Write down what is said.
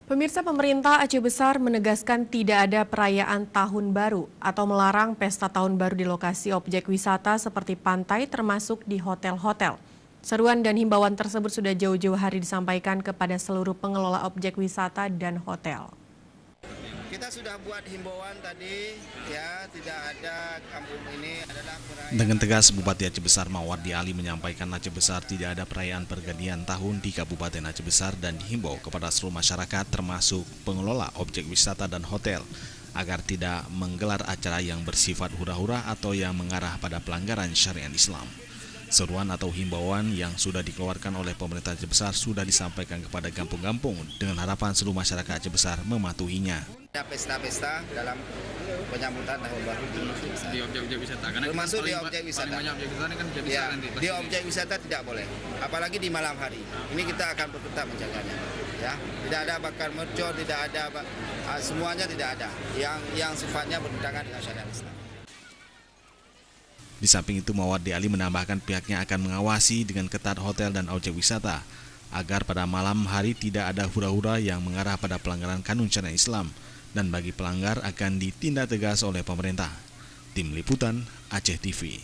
Pemirsa, pemerintah Aceh Besar menegaskan tidak ada perayaan Tahun Baru atau melarang pesta Tahun Baru di lokasi objek wisata seperti pantai termasuk di hotel-hotel. Seruan dan himbauan tersebut sudah jauh-jauh hari disampaikan kepada seluruh pengelola objek wisata dan hotel. Kita sudah buat himbauan tadi, ya, tidak ada kampung ini adalah perayaan. Dengan tegas, Bupati Aceh Besar Mawardi Ali menyampaikan Aceh Besar tidak ada perayaan pergantian tahun di Kabupaten Aceh Besar dan dihimbau kepada seluruh masyarakat termasuk pengelola objek wisata dan hotel agar tidak menggelar acara yang bersifat hura-hura atau yang mengarah pada pelanggaran syariat Islam. Seruan atau himbauan yang sudah dikeluarkan oleh pemerintah Aceh Besar sudah disampaikan kepada kampung-kampung dengan harapan seluruh masyarakat Aceh Besar mematuhinya. Ada pesta-pesta dalam penyambutan tahun baru di Aceh Besar. Di objek-objek wisata, karena Termasuk di objek wisata. Paling banyak objek wisata kan objek Ya, wisata nanti. di objek wisata tidak boleh, apalagi di malam hari. Ini kita akan tetap menjaganya. Ya, tidak ada bakar mercon, tidak ada semuanya tidak ada yang sifatnya bertentangan dengan syariat Islam. Di samping itu, Mawardi Ali menambahkan pihaknya akan mengawasi dengan ketat hotel dan objek wisata agar pada malam hari tidak ada hura-hura yang mengarah pada pelanggaran kanun syariat Islam dan bagi pelanggar akan ditindak tegas oleh pemerintah. Tim Liputan Aceh TV.